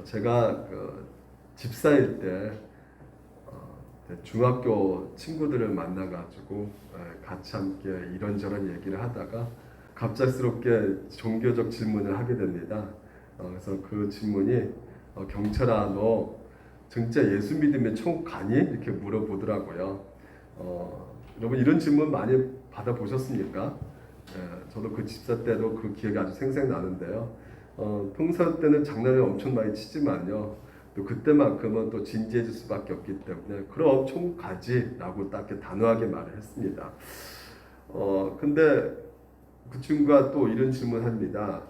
제가 집사일 때 중학교 친구들을 만나가지고 같이 함께 이런저런 얘기를 하다가 갑작스럽게 종교적 질문을 하게 됩니다. 그래서 그 질문이 경철아, 너 진짜 예수 믿으면 천국 가니? 이렇게 물어보더라고요. 여러분 이런 질문 많이 받아보셨습니까? 저도 그 집사 때도 그 기억이 아주 생생나는데요. 평소 때는 장난을 엄청 많이 치지만요. 또 그때만큼은 또 진지해질 수밖에 없기 때문에 그럼 천국 가지라고 딱 이렇게 단호하게 말을 했습니다. 근데 그 친구가 또 이런 질문합니다.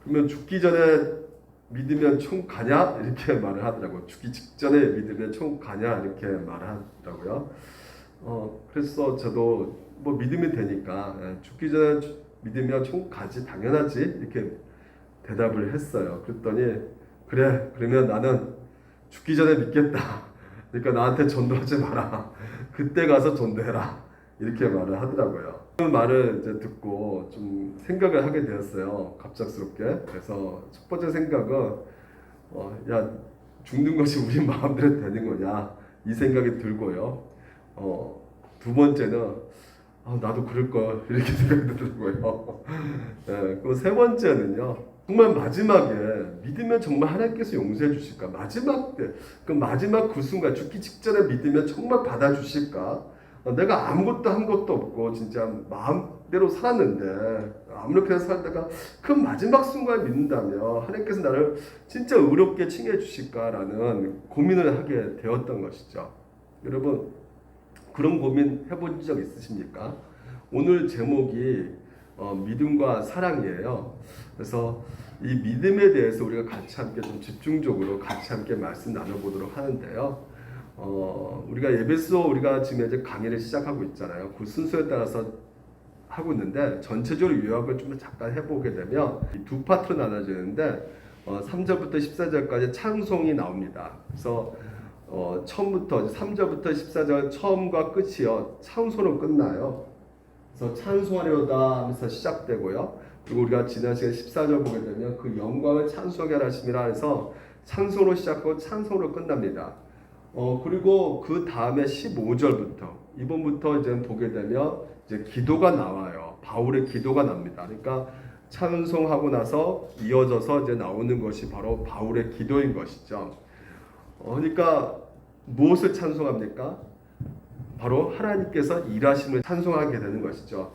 그러면 죽기 전에 믿으면 천국 가냐? 이렇게 말을 하더라고요. 죽기 직전에 믿으면 천국 가냐? 이렇게 말을 하더라고요. 그래서 저도 뭐 믿으면 되니까 죽기 전에 믿으면 천국 가지 당연하지 이렇게 대답을 했어요. 그랬더니 그래 그러면 나는 죽기 전에 믿겠다. 그러니까 나한테 전도하지 마라. 그때 가서 전도해라. 이렇게 말을 하더라고요. 그 말을 이제 듣고 좀 생각을 하게 되었어요. 갑작스럽게. 그래서 첫 번째 생각은 야 죽는 것이 우리 마음대로 되는 거냐 이 생각이 들고요. 두 번째는 나도 그럴 걸 이렇게 생각이 들더라고요. 그리고 세 번째는요. 정말 마지막에 믿으면 정말 하나님께서 용서해 주실까? 마지막 때, 그 마지막 그 순간 죽기 직전에 믿으면 정말 받아주실까? 내가 아무것도 한 것도 없고 진짜 마음대로 살았는데 아무렇게나 살다가 그 마지막 순간에 믿는다면 하나님께서 나를 진짜 의롭게 칭해 주실까라는 고민을 하게 되었던 것이죠. 여러분 그런 고민 해본 적 있으십니까? 오늘 제목이 믿음과 사랑이에요. 그래서 이 믿음에 대해서 우리가 같이 함께 좀 집중적으로 같이 함께 말씀 나눠보도록 하는데요. 우리가 예배소 우리가 지금 이제 강의를 시작하고 있잖아요. 그 순서에 따라서 하고 있는데 전체적으로 요약을 좀 잠깐 해보게 되면 두 파트로 나눠지는데 3절부터 14절까지 찬송이 나옵니다. 그래서 처음부터 3절부터 14절 처음과 끝이요 찬송으로 끝나요. 그래서 찬송하려다 하면서 시작되고요. 그리고 우리가 지난 시간 14절 보게 되면 그 영광을 찬송하게 하심이라 해서 찬송으로 시작하고 찬송으로 끝납니다. 그리고 그 다음에 15절부터 이번부터 이제 보게 되면 이제 기도가 나와요. 바울의 기도가 납니다. 그러니까 찬송하고 나서 이어져서 이제 나오는 것이 바로 바울의 기도인 것이죠. 그러니까 무엇을 찬송합니까? 바로 하나님께서 일하심을 찬송하게 되는 것이죠.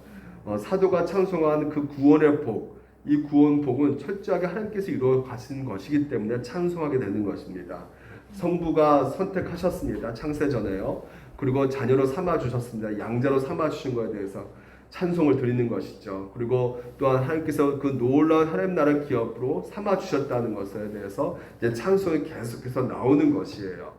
사도가 찬송한 그 구원의 복, 이 구원 복은 철저하게 하나님께서 이루어 가신 것이기 때문에 찬송하게 되는 것입니다. 성부가 선택하셨습니다. 창세전에요. 그리고 자녀로 삼아 주셨습니다. 양자로 삼아 주신 것에 대해서 찬송을 드리는 것이죠. 그리고 또한 하나님께서 그 놀라운 하나님 나라의 기업으로 삼아 주셨다는 것에 대해서 이제 찬송이 계속해서 나오는 것이에요.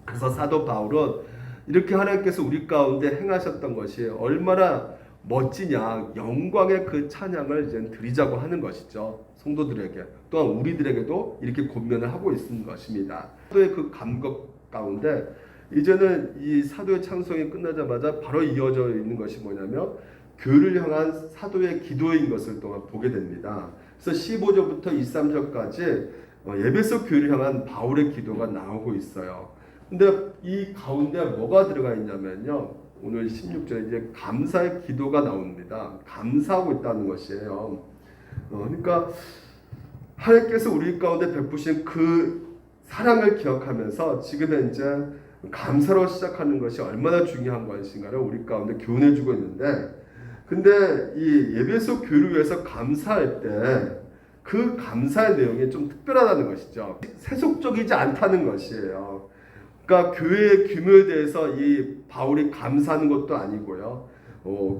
그래서 사도 바울은 이렇게 하나님께서 우리 가운데 행하셨던 것이 얼마나 멋지냐, 영광의 그 찬양을 이제 드리자고 하는 것이죠. 성도들에게 또한 우리들에게도 이렇게 권면을 하고 있는 것입니다. 사도의 그 감격 가운데 이제는 이 사도의 찬송이 끝나자마자 바로 이어져 있는 것이 뭐냐면 교회를 향한 사도의 기도인 것을 또한 보게 됩니다. 그래서 15절부터 23절까지 에베소 교회를 향한 바울의 기도가 나오고 있어요. 근데 이 가운데 뭐가 들어가 있냐면요. 오늘 16절에 이제 감사의 기도가 나옵니다. 감사하고 있다는 것이에요. 그러니까 하나님께서 우리 가운데 베푸신 그 사랑을 기억하면서 지금 현재 감사로 시작하는 것이 얼마나 중요한 것인가를 우리 가운데 교훈해주고 있는데, 근데 이 에베소 교회를 위해서 감사할 때 그 감사의 내용이 좀 특별하다는 것이죠. 세속적이지 않다는 것이에요. 그러니까 교회의 규모에 대해서 이 바울이 감사하는 것도 아니고요.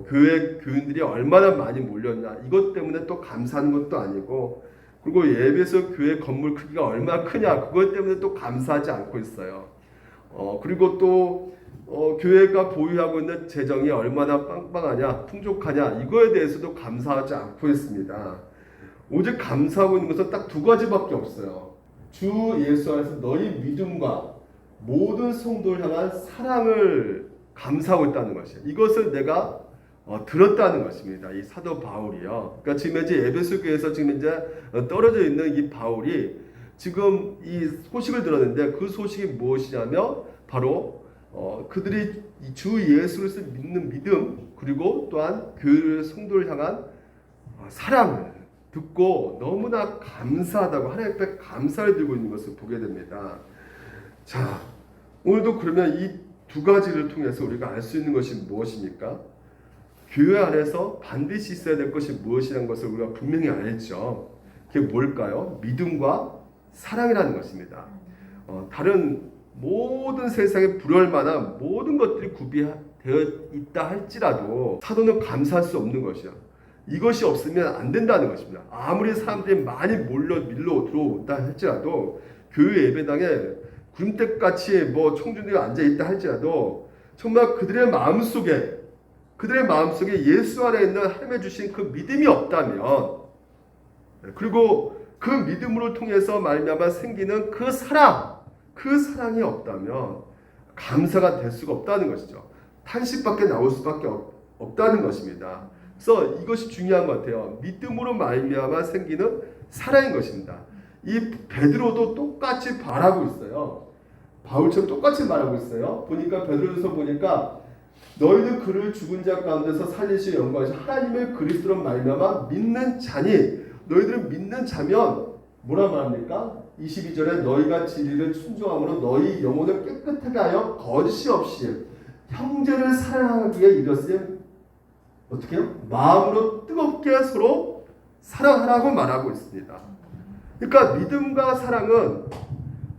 교회 교인들이 얼마나 많이 몰렸냐 이것 때문에 또 감사하는 것도 아니고, 그리고 에베소 교회 건물 크기가 얼마나 크냐 그것 때문에 또 감사하지 않고 있어요. 그리고 또 교회가 보유하고 있는 재정이 얼마나 빵빵하냐 풍족하냐 이거에 대해서도 감사하지 않고 있습니다. 오직 감사하고 있는 것은 딱 두 가지밖에 없어요. 주 예수 안에서 너희 믿음과 모든 성도를 향한 사랑을 감사하고 있다는 것이에요. 이것을 내가 들었다는 것입니다. 이 사도 바울이요. 그러니까 지금 이제 에베소 교회에서 지금 이제 떨어져 있는 이 바울이 지금 이 소식을 들었는데 그 소식이 무엇이냐면 바로 그들이 주 예수를 믿는 믿음 그리고 또한 그 성도를 향한 사랑을 듣고 너무나 감사하다고 하나님 앞에 감사를 들고 있는 것을 보게 됩니다. 자, 오늘도 그러면 이 두 가지를 통해서 우리가 알 수 있는 것이 무엇입니까? 교회 안에서 반드시 있어야 될 것이 무엇이라는 것을 우리가 분명히 알죠. 그게 뭘까요? 믿음과 사랑이라는 것입니다. 다른 모든 세상에 불효할 만한 모든 것들이 구비되어 있다 할지라도 사도는 감사할 수 없는 것이요. 이것이 없으면 안 된다는 것입니다. 아무리 사람들이 많이 밀러 들어온다 할지라도 교회 예배당에 구름대같이 청중들이 앉아있다 할지라도 정말 그들의 마음속에 예수 안에 있는 하나님의 주신 그 믿음이 없다면 그리고 그 믿음으로 통해서 말미암아 생기는 그 사랑이 없다면 감사가 될 수가 없다는 것이죠. 탄식밖에 나올 수밖에 없다는 것입니다. 그래서 이것이 중요한 것 같아요. 믿음으로 말미암아 생기는 사랑인 것입니다. 이 베드로도 똑같이 말하고 있어요. 바울처럼 똑같이 말하고 있어요. 보니까 베드로서 보니까 너희는 그를 죽은 자 가운데서 살리시고 영광하신 하나님을 그리스도로 말미암아 믿는 자니 너희들은 믿는 자면 뭐라 말합니까? 22절에 너희가 진리를 순종함으로 너희 영혼을 깨끗하게 하여 거짓이 없이 형제를 사랑하기에 이르렀으니 어떻게 해요? 마음으로 뜨겁게 서로 사랑하라고 말하고 있습니다. 그러니까 믿음과 사랑은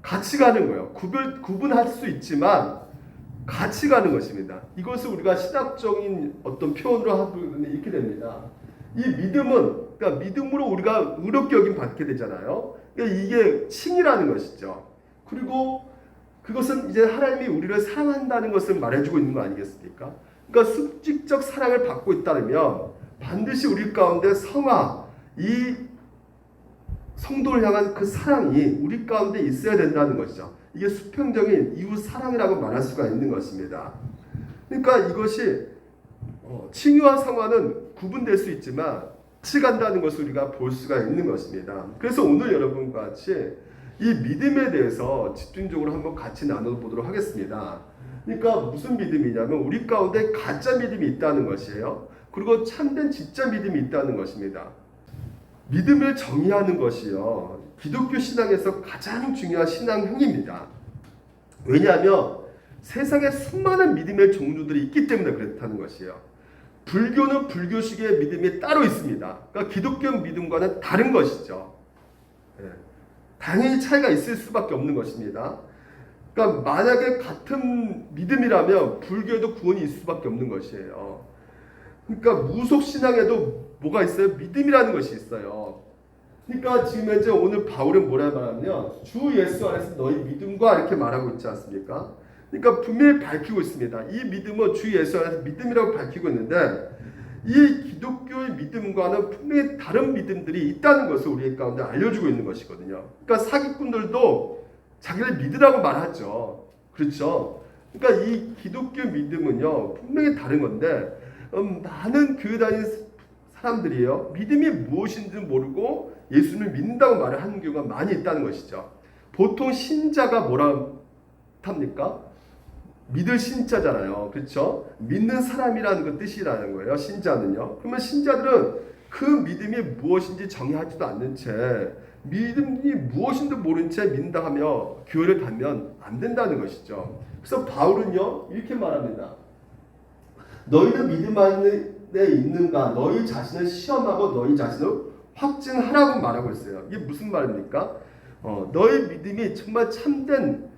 같이 가는 거예요. 구분할 수 있지만 같이 가는 것입니다. 이것을 우리가 신학적인 어떤 표현으로 하면 이렇게 됩니다. 이 믿음은 그러니까 믿음으로 우리가 의롭게 여김 받게 되잖아요. 그러니까 이게 칭이라는 것이죠. 그리고 그것은 이제 하나님이 우리를 사랑한다는 것을 말해주고 있는 거 아니겠습니까? 그러니까 수직적 사랑을 받고 있다면 반드시 우리 가운데 이 성도를 향한 그 사랑이 우리 가운데 있어야 된다는 것이죠. 이게 수평적인 이웃 사랑이라고 말할 수가 있는 것입니다. 그러니까 이것이 칭의와 상화는 구분될 수 있지만 같이 간다는 것을 우리가 볼 수가 있는 것입니다. 그래서 오늘 여러분과 같이 이 믿음에 대해서 집중적으로 한번 같이 나눠보도록 하겠습니다. 그러니까 무슨 믿음이냐면 우리 가운데 가짜 믿음이 있다는 것이에요. 그리고 참된 진짜 믿음이 있다는 것입니다. 믿음을 정의하는 것이요. 기독교 신앙에서 가장 중요한 신앙형입니다. 왜냐하면 세상에 수많은 믿음의 종류들이 있기 때문에 그렇다는 것이에요. 불교는 불교식의 믿음이 따로 있습니다. 그러니까 기독교 믿음과는 다른 것이죠. 당연히 차이가 있을 수밖에 없는 것입니다. 그러니까 만약에 같은 믿음이라면 불교에도 구원이 있을 수밖에 없는 것이에요. 그러니까 무속 신앙에도 뭐가 있어요? 믿음이라는 것이 있어요. 그러니까 지금 현재 오늘 바울은 뭐라 말하냐면 주 예수 안에서 너희 믿음과 이렇게 말하고 있지 않습니까? 그러니까 분명히 밝히고 있습니다. 이 믿음은 주 예수 안에서 믿음이라고 밝히고 있는데 이 기독교의 믿음과는 분명히 다른 믿음들이 있다는 것을 우리 가운데 알려주고 있는 것이거든요. 그러니까 사기꾼들도 자기를 믿으라고 말하죠. 그렇죠? 그러니까 이 기독교 믿음은요 분명히 다른 건데 많은 교회 다니는 사람들이요 믿음이 무엇인지 모르고 예수님을 믿는다고 말을 하는 경우가 많이 있다는 것이죠. 보통 신자가 뭐라 합니까? 믿을 신자잖아요. 그렇죠? 믿는 사람이라는 그 뜻이라는 거예요. 신자는요. 그러면 신자들은 그 믿음이 무엇인지 정의하지도 않는 채 믿음이 무엇인지 모른 채 믿는다 하며 교회를 다니면 안 된다는 것이죠. 그래서 바울은요 이렇게 말합니다. 너희는 믿음 안에 있는가? 너희 자신을 시험하고 너희 자신을 확증하라고 말하고 있어요. 이게 무슨 말입니까? 너희 믿음이 정말 참된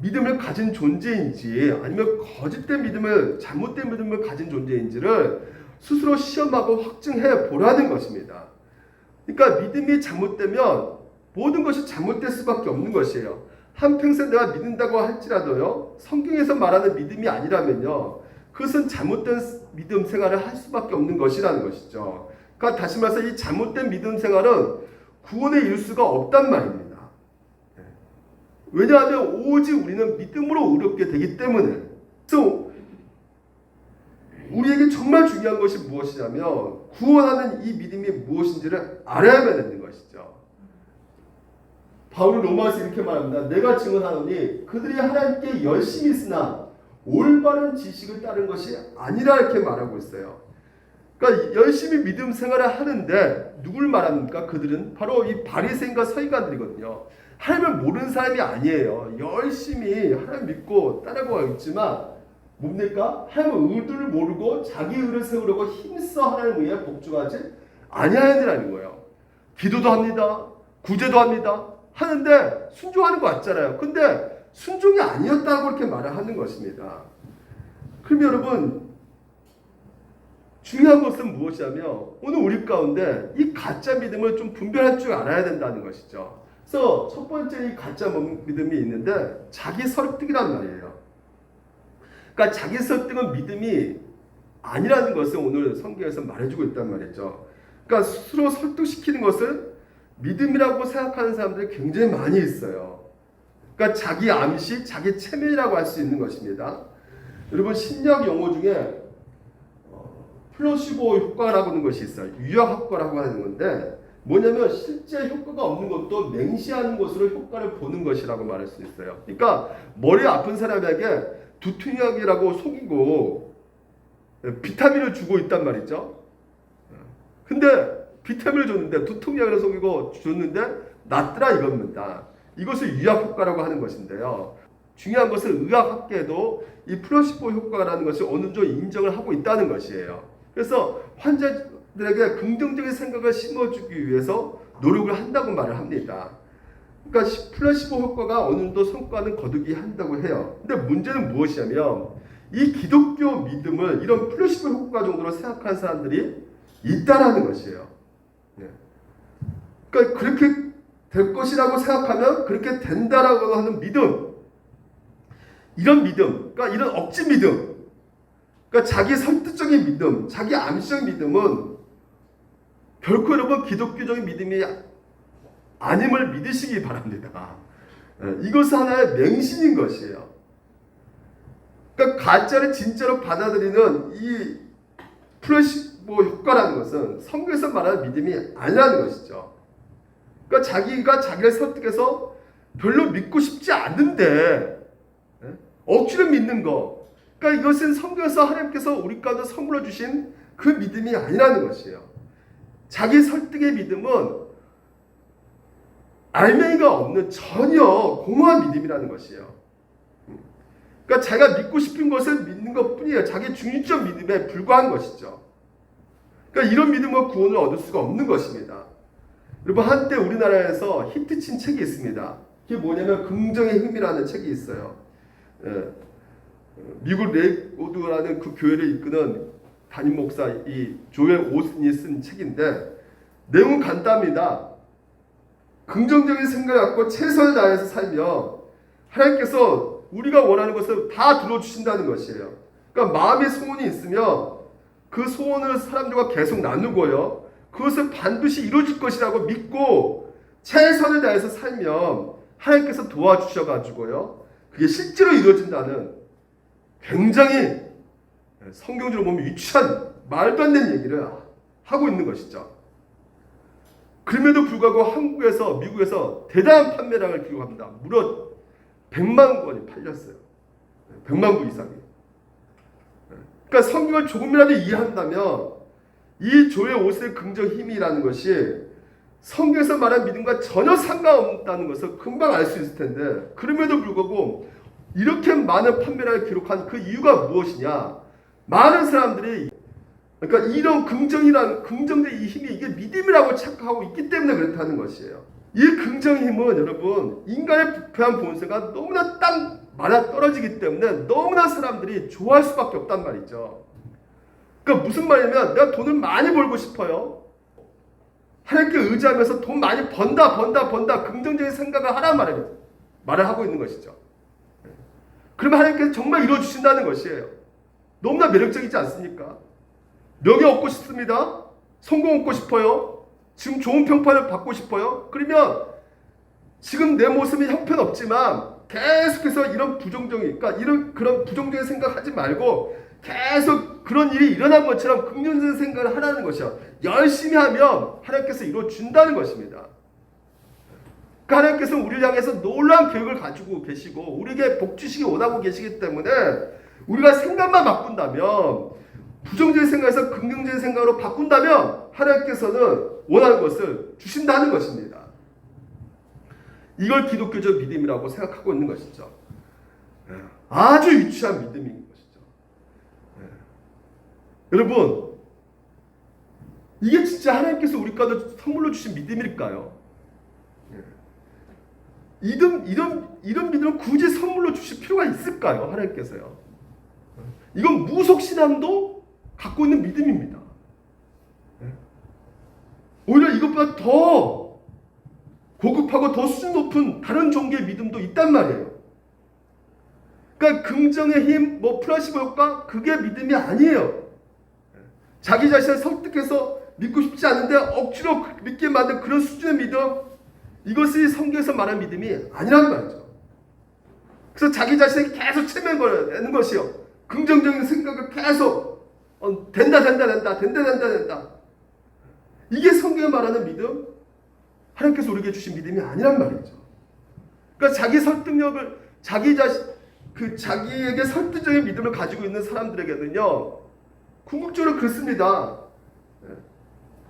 믿음을 가진 존재인지 아니면 거짓된 믿음을 잘못된 믿음을 가진 존재인지를 스스로 시험하고 확증해 보라는 것입니다. 그러니까 믿음이 잘못되면 모든 것이 잘못될 수밖에 없는 것이에요. 한평생 내가 믿는다고 할지라도요 성경에서 말하는 믿음이 아니라면요 그것은 잘못된 믿음 생활을 할 수밖에 없는 것이라는 것이죠. 그러니까 다시 말해서 이 잘못된 믿음 생활은 구원에 이를 수가 없단 말입니다. 왜냐하면 오직 우리는 믿음으로 의롭게 되기 때문에. 그래서 우리에게 정말 중요한 것이 무엇이냐면 구원하는 이 믿음이 무엇인지를 알아야만 되는 것이죠. 바울은 로마서 이렇게 말합니다. 내가 증언하노니 그들이 하나님께 열심히 있으나 올바른 지식을 따른 것이 아니라 이렇게 말하고 있어요. 그러니까 열심히 믿음 생활을 하는데 누굴 말합니까? 그들은 바로 이 바리새인과 서기관들이거든요. 하나님을 모르는 사람이 아니에요. 열심히 하나님 믿고 따라가고 있지만 뭡니까? 하나님의 의도를 모르고 자기 의를 세우려고 힘써 하나님 의에 복종하지 아니하느라는 거예요. 기도도 합니다. 구제도 합니다. 하는데 순종하는 거 같잖아요. 근데 순종이 아니었다고 이렇게 말을 하는 것입니다. 그럼 여러분 중요한 것은 무엇이냐면 오늘 우리 가운데 이 가짜 믿음을 좀 분별할 줄 알아야 된다는 것이죠. 그래서 첫 번째 이 가짜 믿음이 있는데 자기 설득이란 말이에요. 그러니까 자기 설득은 믿음이 아니라는 것을 오늘 성경에서 말해주고 있단 말이죠. 그러니까 스스로 설득시키는 것을 믿음이라고 생각하는 사람들이 굉장히 많이 있어요. 그러니까 자기 암시, 자기 체면이라고 할 수 있는 것입니다. 여러분 신약 용어 중에 플라시보 효과라고 하는 것이 있어요. 유약 효과라고 하는 건데 뭐냐면 실제 효과가 없는 것도 맹시하는 것으로 효과를 보는 것이라고 말할 수 있어요. 그러니까 머리 아픈 사람에게 두통약이라고 속이고 비타민을 주고 있단 말이죠. 근데 비타민을 줬는데 두통약을 속이고 줬는데 낫더라 이겁니다. 이것을 유약 효과라고 하는 것인데요. 중요한 것은 의학학계도 이 플라시보 효과라는 것을 어느 정도 인정을 하고 있다는 것이에요. 그래서 환자들에게 긍정적인 생각을 심어주기 위해서 노력을 한다고 말을 합니다. 그러니까 플라시보 효과가 어느 정도 성과는 거두기 한다고 해요. 근데 문제는 무엇이냐면 이 기독교 믿음을 이런 플라시보 효과 정도로 생각하는 사람들이 있다라는 것이에요. 그러니까 그렇게 될 것이라고 생각하면 그렇게 된다라고 하는 믿음, 이런 믿음, 그러니까 이런 억지 믿음, 그러니까 자기 설득적인 믿음, 자기 암시적 믿음은 결코 여러분 기독교적인 믿음이 아님을 믿으시기 바랍니다. 이것은 하나의 맹신인 것이에요. 그러니까 가짜를 진짜로 받아들이는 이 플라시보 효과라는 것은 성경에서 말하는 믿음이 아니라는 것이죠. 그러니까 자기가 자기를 설득해서 별로 믿고 싶지 않은데 억지로 믿는 거. 그러니까 이것은 성경에서 하나님께서 우리 가운데 선물로 주신 그 믿음이 아니라는 것이에요. 자기 설득의 믿음은 알맹이가 없는 전혀 공허한 믿음이라는 것이에요. 그러니까 자기가 믿고 싶은 것을 믿는 것뿐이에요. 자기 중립적 믿음에 불과한 것이죠. 그러니까 이런 믿음과 구원을 얻을 수가 없는 것입니다. 여러분 한때 우리나라에서 히트친 책이 있습니다. 그게 뭐냐면 긍정의 힘이라는 책이 있어요. 미국 레이오드라는 그 교회를 이끄는 담임 목사 이 조엘 오슨이 쓴 책인데 내용은 간단합니다. 긍정적인 생각을 갖고 최선을 다해서 살면 하나님께서 우리가 원하는 것을 다 들어주신다는 것이에요. 그러니까 마음의 소원이 있으면 그 소원을 사람들과 계속 나누고요. 그것을 반드시 이루어질 것이라고 믿고 최선을 다해서 살면 하나님께서 도와주셔가지고요. 그게 실제로 이루어진다는 굉장히 성경적으로 보면 유치한 말도 안 되는 얘기를 하고 있는 것이죠. 그럼에도 불구하고 한국에서 미국에서 대단한 판매량을 기록합니다. 무려 100만 권이 팔렸어요. 100만 부 이상이. 그러니까 성경을 조금이라도 이해한다면 이 조의 옷의 긍정 힘이라는 것이 성경에서 말한 믿음과 전혀 상관없다는 것을 금방 알 수 있을 텐데 그럼에도 불구하고 이렇게 많은 판매량을 기록한 그 이유가 무엇이냐? 많은 사람들이 그러니까 이런 긍정적인 이 힘이 이게 믿음이라고 착각하고 있기 때문에 그렇다는 것이에요. 이 긍정 힘은 여러분 인간의 부패한 본성과 너무나 딱 맞아 떨어지기 때문에 너무나 사람들이 좋아할 수밖에 없단 말이죠. 그러니까 무슨 말이냐면 내가 돈을 많이 벌고 싶어요. 하나님께 의지하면서 돈 많이 번다 긍정적인 생각을 하란 말을 하고 있는 것이죠. 그러면 하나님께서 정말 이루어주신다는 것이에요. 너무나 매력적이지 않습니까? 명예 얻고 싶습니다. 성공 얻고 싶어요. 지금 좋은 평판을 받고 싶어요. 그러면 지금 내 모습이 형편없지만 계속해서 이런 부정적인, 그러니까 그런 부정적인 생각하지 말고 계속 그런 일이 일어난 것처럼 긍정적인 생각을 하라는 것이요. 열심히 하면 하나님께서 이루어준다는 것입니다. 그러니까 그 하나님께서는 우리를 향해서 놀라운 계획을 가지고 계시고 우리에게 복 주시기 원하고 계시기 때문에 우리가 생각만 바꾼다면, 부정적인 생각에서 긍정적인 생각으로 바꾼다면 하나님께서는 원하는 것을 주신다는 것입니다. 이걸 기독교적 믿음이라고 생각하고 있는 것이죠. 아주 유치한 믿음인 것이죠. 여러분, 이게 진짜 하나님께서 우리 가운데 선물로 주신 믿음일까요? 이런 믿음을 굳이 선물로 주실 필요가 있을까요? 하나님께서요. 이건 무속신앙도 갖고 있는 믿음입니다. 오히려 이것보다 더 고급하고 더 수준 높은 다른 종교의 믿음도 있단 말이에요. 그러니까 긍정의 힘, 플라시보 효과, 그게 믿음이 아니에요. 자기 자신을 설득해서 믿고 싶지 않은데 억지로 믿게 만든 그런 수준의 믿음, 이것이 성경에서 말하는 믿음이 아니란 말이죠. 그래서 자기 자신에게 계속 체면거리는 것이요, 긍정적인 생각을 계속 된다. 이게 성경에 말하는 믿음, 하나님께서 우리에게 주신 믿음이 아니란 말이죠. 그러니까 자기 설득력을, 자기에게 설득적인 믿음을 가지고 있는 사람들에게는요, 궁극적으로 그렇습니다.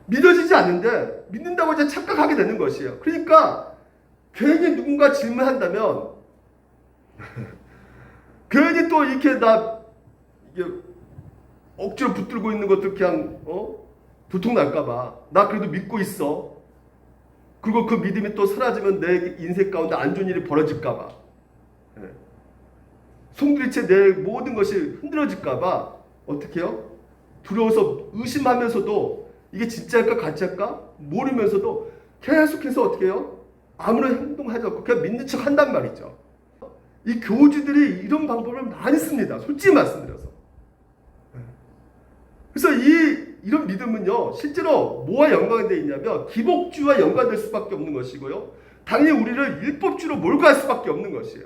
믿어지지 않는데 믿는다고 이제 착각하게 되는 것이에요. 그러니까 괜히 누군가 질문한다면 괜히 또 이렇게 이게 억지로 붙들고 있는 것들 그냥 도통날까봐, 나 그래도 믿고 있어. 그리고 그 믿음이 또 사라지면 내 인생 가운데 안 좋은 일이 벌어질까봐, 송두리째 내 모든 것이 흔들어질까봐 어떻게 해요? 두려워서 의심하면서도 이게 진짜일까 가짜일까 모르면서도 계속해서 어떻게 해요? 아무런 행동하지 않고 그냥 믿는 척 한단 말이죠. 이 교주들이 이런 방법을 많이 씁니다. 솔직히 말씀드려서. 그래서 이런 믿음은요, 실제로 뭐와 연관이 되어 있냐면 기복주와 연관될 수밖에 없는 것이고요, 당연히 우리를 율법주로 몰고 갈 수밖에 없는 것이에요.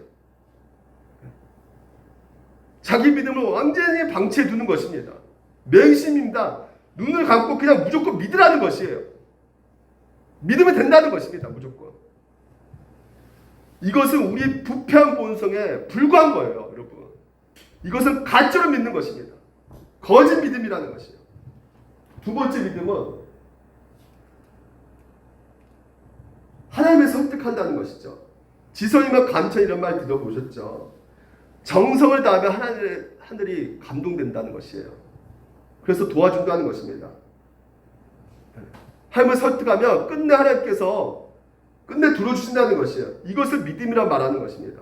자기 믿음을 완전히 방치해 두는 것입니다. 맹심입니다. 눈을 감고 그냥 무조건 믿으라는 것이에요. 믿으면 된다는 것입니다. 무조건. 이것은 우리 부패한 본성에 불과한 거예요. 여러분, 이것은 가짜로 믿는 것입니다. 거짓 믿음이라는 것이에요. 두 번째 믿음은 하나님을 설득한다는 것이죠. 지성이면 감천, 이런 말 들어보셨죠? 정성을 다하면 하늘이 감동된다는 것이에요. 그래서 도와준다는 것입니다. 하나님을 설득하면 끝내 하나님께서 끝내 들어주신다는 것이에요. 이것을 믿음이라 말하는 것입니다.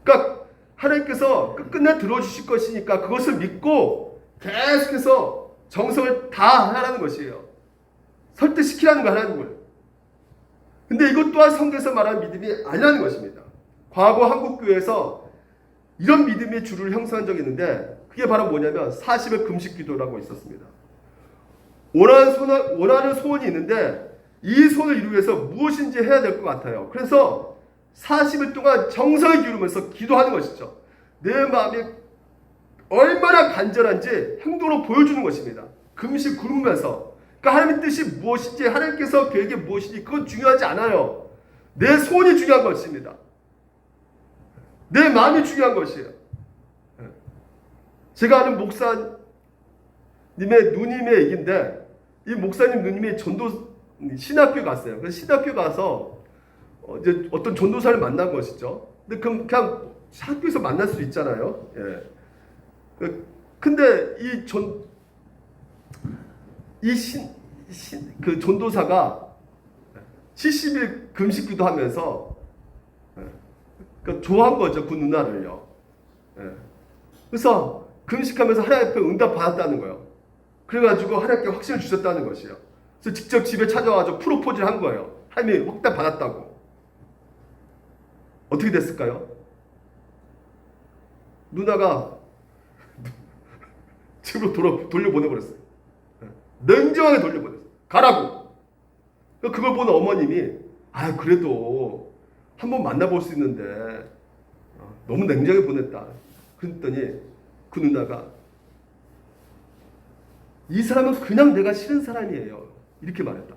그러니까 하나님께서 끝내 들어주실 것이니까 그것을 믿고 계속해서 정성을 다하라는 것이에요. 설득시키라는 거, 하나님을. 근데 이것 또한 성경에서 말하는 믿음이 아니라는 것입니다. 과거 한국교회에서 이런 믿음의 주를 형성한 적이 있는데, 그게 바로 뭐냐면 40일 금식 기도라고 있었습니다. 원하는 소원이 있는데 이 소원을 이루기 위해서 무엇인지 해야 될 것 같아요. 그래서 40일 동안 정성을 기울이면서 기도하는 것이죠. 내 마음이 얼마나 간절한지 행동으로 보여주는 것입니다. 금식 굶으면서. 그러니까 하나님의 뜻이 무엇인지, 하나님께서 계획이 무엇인지 그건 중요하지 않아요. 내 소원이 중요한 것입니다. 내 마음이 중요한 것이에요. 제가 아는 목사님의 누님의 얘기인데, 이 목사님 누님이 신학교에 갔어요. 그래서 신학교에 가서 이제 어떤 전도사를 만난 것이죠. 근데 그냥 학교에서 만날 수 있잖아요. 근데 그 전도사가 70일 금식기도 하면서 그러니까 좋아한 거죠, 그 누나를요. 그래서 금식하면서 하나님 앞에 응답 받았다는 거예요. 그래가지고 하나님께 확신을 주셨다는 것이에요. 그래서 직접 집에 찾아와서 프로포즈를 한 거예요. 하나님이 확답 받았다고. 어떻게 됐을까요? 누나가 집으로 돌려보내버렸어요. 냉정하게 돌려보냈어요. 가라고. 그걸 보는 어머님이, 그래도 한번 만나볼 수 있는데 너무 냉정하게 보냈다. 그랬더니 그 누나가, 이 사람은 그냥 내가 싫은 사람이에요, 이렇게 말했다.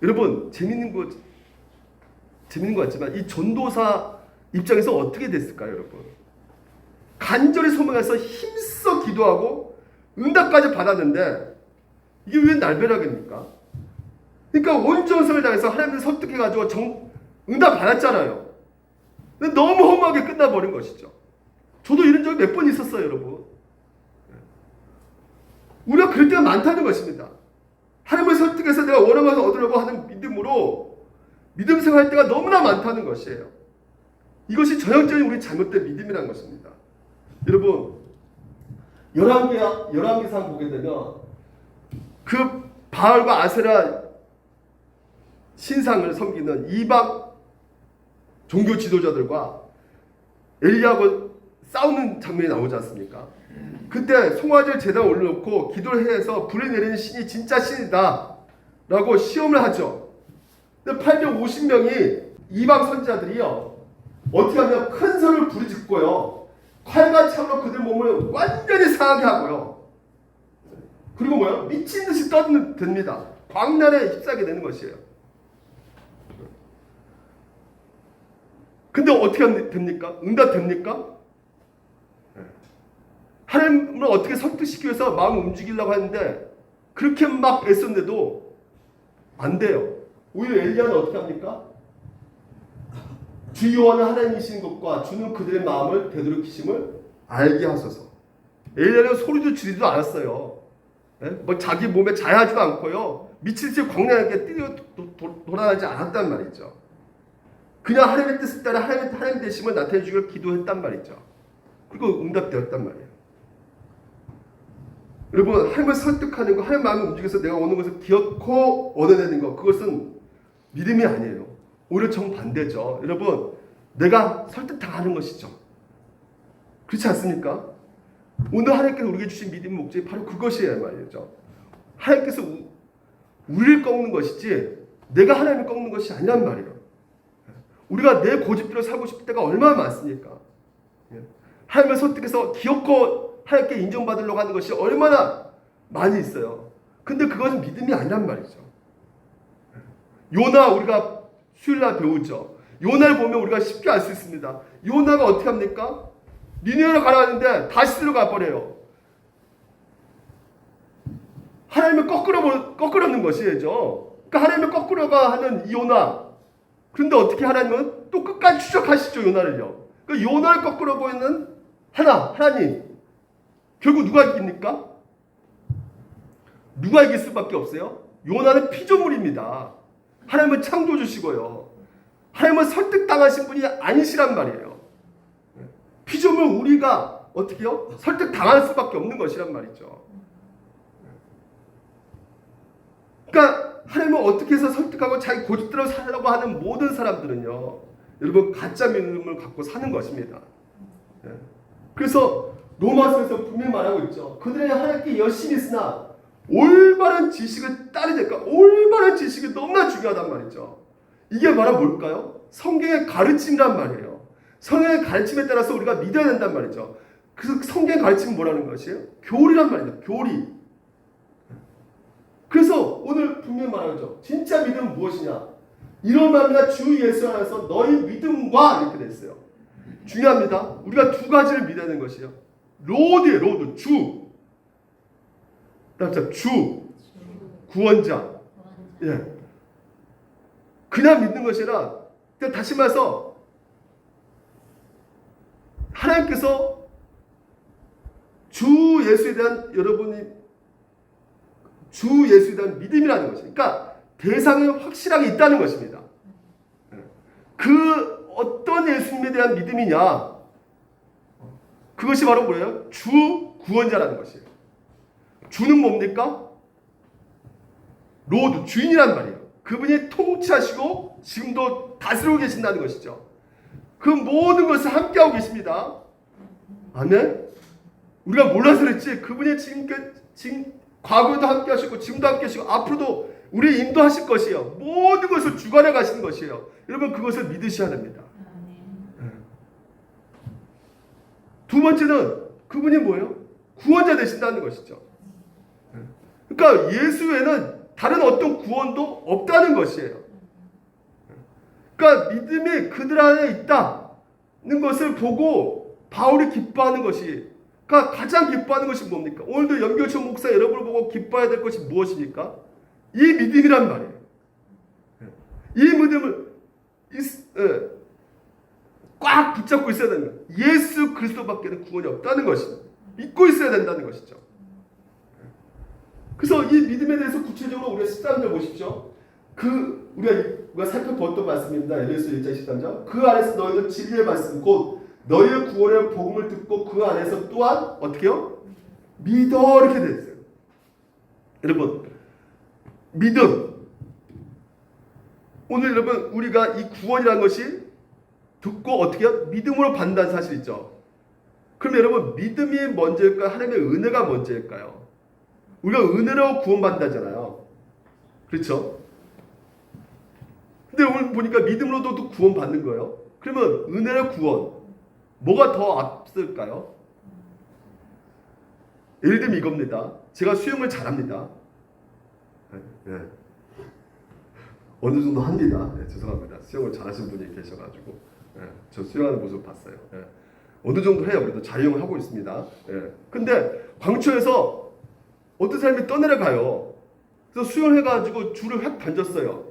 여러분 재밌는 거 같지만 이 전도사 입장에서 어떻게 됐을까요, 여러분? 간절히 소망해서 힘써 기도하고 응답까지 받았는데 이게 왜 날벼락입니까? 그러니까 온 정성을 다해서 하나님을 설득해가지고 응답 받았잖아요. 근데 너무 허무하게 끝나버린 것이죠. 저도 이런 적이 몇 번 있었어요, 여러분. 우리가 그럴 때가 많다는 것입니다. 하나님을 설득해서 내가 원하는 것을 얻으려고 하는 믿음으로 믿음 생활할 때가 너무나 많다는 것이에요. 이것이 전형적인 우리 잘못된 믿음이라는 것입니다. 여러분, 열왕기상 보게 되면 그 바알과 아세라 신상을 섬기는 이방 종교 지도자들과 엘리야하고 싸우는 장면이 나오지 않습니까? 그때 송아지를 제단 올려놓고 기도를 해서 불을 내리는 신이 진짜 신이다 라고 시험을 하죠. 근데 850명이 이방 선지자들이요, 어떻게 하면 큰 소리를 부르짖고요, 칼과 창으로 그들 몸을 완전히 상하게 하고요, 그리고 뭐요? 미친 듯이 떠듭니다. 광란에 휩싸게 되는 것이에요. 근데 어떻게 됩니까? 응답됩니까? 하나님을 어떻게 설득시키기 위해서 마음을 움직이려고 하는데 그렇게 막 애썼는데도 안 돼요. 오히려 엘리야는 어떻게 합니까? 주 여호와는 하나님이신 것과 주는 그들의 마음을 되돌이키심을 알게 하소서. 엘리야는 소리도 지르지도 않았어요. 뭐 자기 몸에 자야하지도 않고요, 미칠듯이 광야에 뛰어 돌아다니지 않았단 말이죠. 그냥 하나님의 뜻을 따라 하나님 되심을 나타내 주기를 기도했단 말이죠. 그리고 응답되었단 말이에요. 여러분, 하나님을 설득하는 거, 하나님 마음을 움직여서 내가 오는 것을 기억고 얻어내는 거, 그것은 믿음이 아니에요. 오히려 정반대죠. 여러분, 내가 설득당하는 것이죠. 그렇지 않습니까? 오늘 하나님께서 우리에게 주신 믿음의 목적이 바로 그것이에요 말이죠. 하나님께서 우리를 꺾는 것이지 내가 하나님을 꺾는 것이 아니란 말이에요. 우리가 내 고집대로 살고 싶을 때가 얼마나 많습니까? 하나님을 설득해서 기어코 하나님께 인정받으려고 하는 것이 얼마나 많이 있어요. 근데 그것은 믿음이 아니란 말이죠. 요나 우리가 수요일날 배우죠. 요나를 보면 우리가 쉽게 알 수 있습니다. 요나가 어떻게 합니까? 니네로 가라는데 다시스로 가버려요. 하나님을 거꾸로는 것이죠. 그러니까 하나님을 거꾸로가 하는 이 요나. 그런데 어떻게 하나님은 또 끝까지 추적하시죠, 요나를요. 그러니까 요나를 거꾸로 보이는 하나님. 결국 누가 이깁니까? 누가 이길 수밖에 없어요? 요나는 피조물입니다. 하나님은 창조주시고요, 하나님은 설득당하신 분이 아니시란 말이에요. 피조물 우리가 어떻게요? 설득당할 수밖에 없는 것이란 말이죠. 그러니까 하나님을 어떻게 해서 설득하고 자기 고집대로 살려고 하는 모든 사람들은요, 여러분 가짜 믿음을 갖고 사는 것입니다. 그래서 로마서에서 분명히 말하고 있죠. 그들의 하나님께 열심히 있으나 올바른 지식을 따르지. 그러니까 올바른 지식이 너무나 중요하단 말이죠. 이게 바로 뭘까요? 성경의 가르침이란 말이에요. 성경의 가르침에 따라서 우리가 믿어야 된단 말이죠. 그 성경의 가르침은 뭐라는 것이에요? 교리란 말이죠. 교리. 그래서 오늘 분명히 말하죠. 진짜 믿음은 무엇이냐? 이런 말이나 주 예수 안에서 너희 믿음과 이렇게 됐어요. 중요합니다. 우리가 두 가지를 믿어야 되는 것이에요. 로드예요. 로드. 주. 주. 구원자. 예. 그냥 믿는 것이 아니라, 다시 말해서 하나님께서 주 예수에 대한 주 예수에 대한 믿음이라는 것입니다. 그러니까 대상이 확실하게 있다는 것입니다. 그 어떤 예수님에 대한 믿음이냐? 그것이 바로 뭐예요? 주 구원자라는 것이에요. 주는 뭡니까? 로드, 주인이란 말이에요. 그분이 통치하시고 지금도 다스리고 계신다는 것이죠. 그 모든 것을 함께하고 계십니다. 아멘? 우리가 몰라서 그랬지, 그분이 지금 과거에도 함께 하시고 지금도 함께 하시고 앞으로도 우리 인도하실 것이에요. 모든 것을 주관해 가시는 것이에요. 여러분, 그것을 믿으셔야 됩니다. 두 번째는 그분이 뭐예요? 구원자 되신다는 것이죠. 그러니까 예수 외에는 다른 어떤 구원도 없다는 것이에요. 그러니까 믿음이 그들 안에 있다는 것을 보고 바울이 기뻐하는 것이, 그러니까 가장 기뻐하는 것이 뭡니까? 오늘도 연결청 목사 여러분을 보고 기뻐해야 될 것이 무엇입니까? 이 믿음이란 말이에요. 이 믿음을 꽉 붙잡고 있어야 됩니다. 예수 그리스도밖에는 구원이 없다는 것입니다. 믿고 있어야 된다는 것이죠. 그래서 이 믿음에 대해서 구체적으로 우리가 13절 보십시오. 우리가 살펴보았던 말씀입니다. 에베소 1장 13절. 그 안에서 너희는 진리의 말씀 곧 너희의 구원의 복음을 듣고 그 안에서 또한 어떻게요? 믿어 이렇게 되어 있어요. 여러분 믿음, 오늘 여러분 우리가 이 구원이라는 것이 듣고 어떻게 해요? 믿음으로 받는다는 사실 있죠. 그럼 여러분 믿음이 먼저일까요? 하나님의 은혜가 먼저일까요? 우리가 은혜로 구원받는다잖아요. 그렇죠? 근데 오늘 보니까 믿음으로도 또 구원받는 거예요. 그러면 은혜로 구원 뭐가 더 앞설까요? 예를 들면 이겁니다. 제가 수영을 잘합니다. 네. 어느 정도 합니다. 네, 죄송합니다. 수영을 잘하시는 분이 계셔가지고 네, 저 수영하는 모습 봤어요. 네. 어느 정도 해요. 그래도 자유형을 하고 있습니다. 네. 근데 광초에서 어떤 사람이 떠내려가요. 그래서 수영을 해가지고 줄을 확 던졌어요.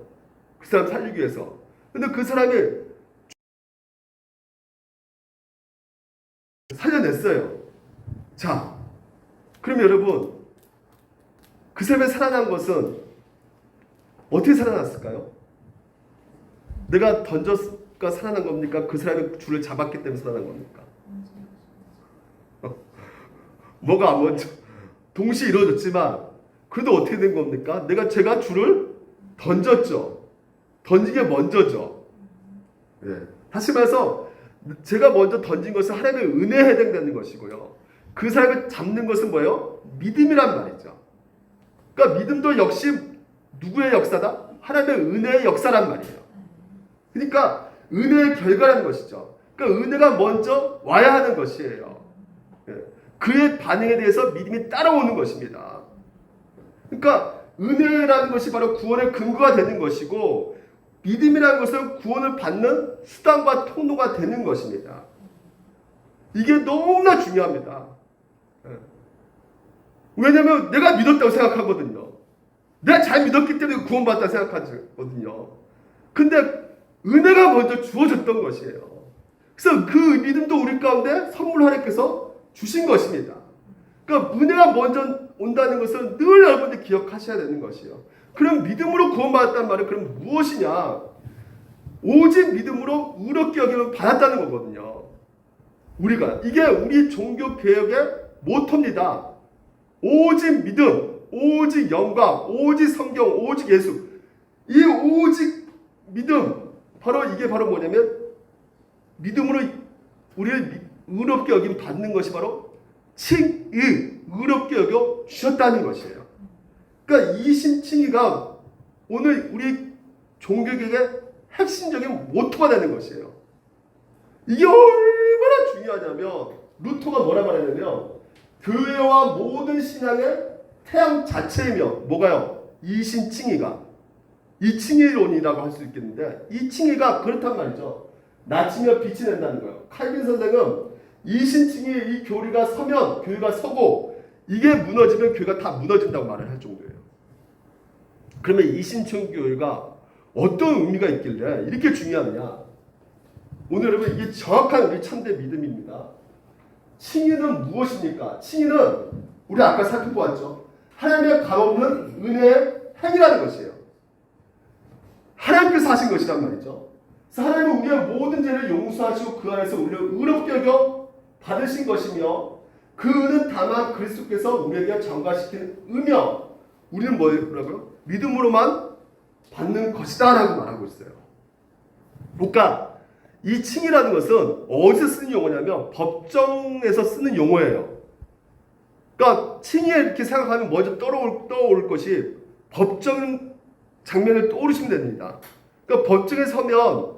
그 사람 살리기 위해서. 근데 그 사람이 살려냈어요. 자, 그럼 여러분 그 사람이 살아난 것은 어떻게 살아났을까요? 내가 던졌까 살아난 겁니까? 그 사람이 줄을 잡았기 때문에 살아난 겁니까? 뭐가 먼저 동시에 이루어졌지만 그래도 어떻게 된 겁니까? 제가 줄을 던졌죠. 던진 게 먼저죠. 네. 다시 말해서 제가 먼저 던진 것은 하나님의 은혜에 해당되는 것이고요. 그 사람을 잡는 것은 뭐예요? 믿음이란 말이죠. 그러니까 믿음도 역시 누구의 역사다? 하나님의 은혜의 역사란 말이에요. 그러니까 은혜의 결과라는 것이죠. 그러니까 은혜가 먼저 와야 하는 것이에요. 그의 반응에 대해서 믿음이 따라오는 것입니다. 그러니까 은혜라는 것이 바로 구원의 근거가 되는 것이고 믿음이라는 것은 구원을 받는 수단과 통로가 되는 것입니다. 이게 너무나 중요합니다. 왜냐하면 내가 믿었다고 생각하거든요. 내가 잘 믿었기 때문에 구원받았다고 생각하거든요. 근데 은혜가 먼저 주어졌던 것이에요. 그래서 그 믿음도 우리 가운데 선물 하나님께서 주신 것입니다. 그러니까 은혜가 먼저 온다는 것은 늘 여러분들이 기억하셔야 되는 것이에요. 그럼 믿음으로 구원받았단 말은 그럼 무엇이냐? 오직 믿음으로 의롭게 여김을 받았다는 거거든요. 우리가 이게 우리 종교 개혁의 모토입니다. 오직 믿음, 오직 영광, 오직 성경, 오직 예수. 이 오직 믿음, 이게 바로 뭐냐면 믿음으로 우리를 의롭게 여김 받는 것이 바로 칭의, 의롭게 여겨 주셨다는 것이에요. 그러니까 이 신칭의가 오늘 우리 종교개혁의 핵심적인 모토가 되는 것이에요. 이게 얼마나 중요하냐면 루터가 뭐라 말하냐면 교회와 모든 신앙의 태양 자체이며 뭐가요? 이 신칭의가 이 칭의론이라고 할 수 있겠는데 이 칭의가 그렇단 말이죠. 낮이며 빛이 낸다는 거예요. 칼빈 선생은 이 신칭의 이 교리가 서면 교회가 서고 이게 무너지면 교회가 다 무너진다고 말을 할 정도예요. 그러면 이 신칭 교회가 어떤 의미가 있길래 이렇게 중요하느냐? 오늘 여러분 이게 정확한 우리 참된 믿음입니다. 칭의는 무엇입니까? 칭의는 우리 아까 살펴보았죠. 하나님의 값없는 은혜의 행위라는 것이에요. 하나님께서 하신 것이란 말이죠. 그래서 하나님은 우리의 모든 죄를 용서하시고 그 안에서 우리를 의롭게 여겨 받으신 것이며 그 은은 다만 그리스도께서 우리에게 전가시킨 의며 우리는 뭐라고요? 믿음으로만 받는 것이다 라고 말하고 있어요. 그러니까 이 칭의라는 것은 어디서 쓰는 용어냐면 법정에서 쓰는 용어예요. 그러니까 칭의에 이렇게 생각하면 먼저 떠오를 것이 법정 장면을 떠오르시면 됩니다. 그러니까 법정에 서면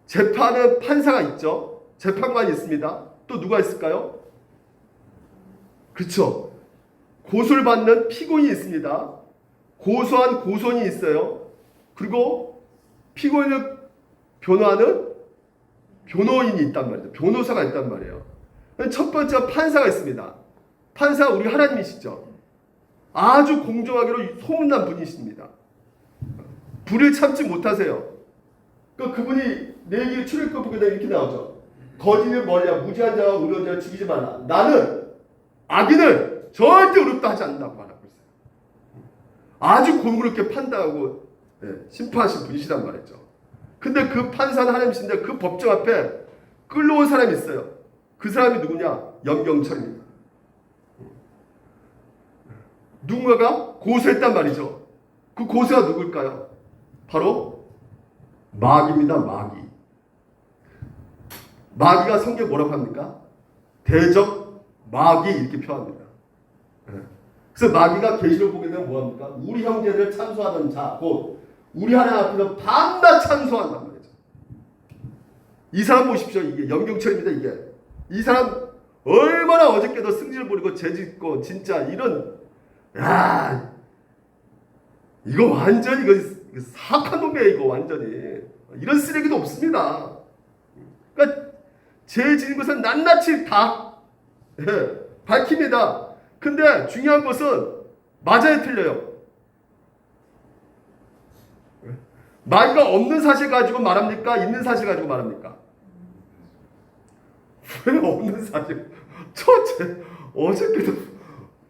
재판은 판사가 있죠. 재판관이 있습니다. 또 누가 있을까요? 그렇죠. 고소를 받는 피고인이 있습니다. 고소한 고소인이 있어요. 그리고 피고인을 변호하는 변호인이 있단 말이죠. 변호사가 있단 말이에요. 첫 번째 판사가 있습니다. 판사가 우리 하나님이시죠. 아주 공정하기로 소문난 분이십니다. 불을 참지 못하세요. 그분이 내 얘기 출애굽 보게 되면 이렇게 나오죠. 거짓을 멀리하 무지한 자와 의로운 자를 죽이지 말라. 나는 악인을 절대 의롭다 하지 않는다고 말하고 있어요. 아주 공의롭게 판단하고 심판하신 분이시단 말이죠. 근데 그 판사는 하나님이신데 그 법정 앞에 끌려온 사람이 있어요. 그 사람이 누구냐? 염경철입니다. 누군가가 고소했단 말이죠. 그 고소가 누굴까요? 바로 마귀입니다. 마귀. 마귀가 성경에 뭐라고 합니까? 대적 마귀 이렇게 표합니다. 그래서 마귀가 계시록 보게 되면 뭐합니까? 우리 형제를 참소하던 자, 곧 우리 하나님 앞에서 밤낮 참소한단 말이죠. 이 사람 보십시오. 이게 염경철입니다. 이게 이 사람 얼마나 어저께도 승질을 부리고 죄짓고 진짜 이런 이거 완전히 이거 사악한 놈이에요. 이거 완전히 이런 쓰레기도 없습니다. 그러니까 죄 지은 것은 낱낱이 다 밝힙니다. 근데 중요한 것은 맞아요, 틀려요? 마귀가 없는 사실 가지고 말합니까? 있는 사실 가지고 말합니까? 왜 없는 사실? 어저께도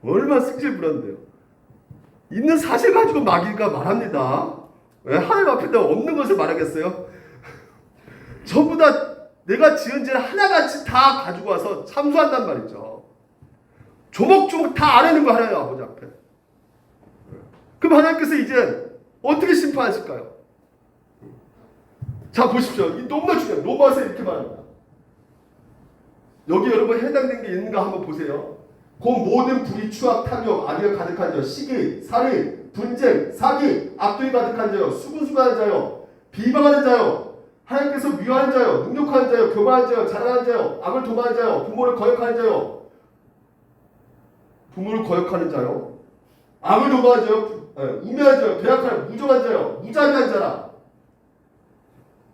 얼마나 승질 부렸는데요. 있는 사실 가지고 마귀가 말합니다. 왜 하나님 앞에 없는 것을 말하겠어요? 전부 다 내가 지은 죄를 하나같이 다 가지고 와서 참소한단 말이죠. 조목조목 다 아는 거 하나님 아버지 앞에. 그럼 하나님께서 이제 어떻게 심판하실까요? 자 보십시오. 이 너무나 중요해요. 로마서 이렇게 말합니다. 여기 여러분 해당된 게 있는가 한번 보세요. 그 모든 불의, 추악, 탐욕, 악의가 가득한 자, 시기, 살인, 분쟁, 사기, 악독이 가득한 자요, 수군수군하는 자요, 비방하는 자요, 하나님께서 미워하는 자요, 능욕하는 자요, 교만하는 자요, 자랑하는 자요, 악을 도모하는 자요, 부모를 거역하는 자요, 악을 도모하는 자요, 우매한 자요, 배약한 무정한 자요, 무자비한 자라.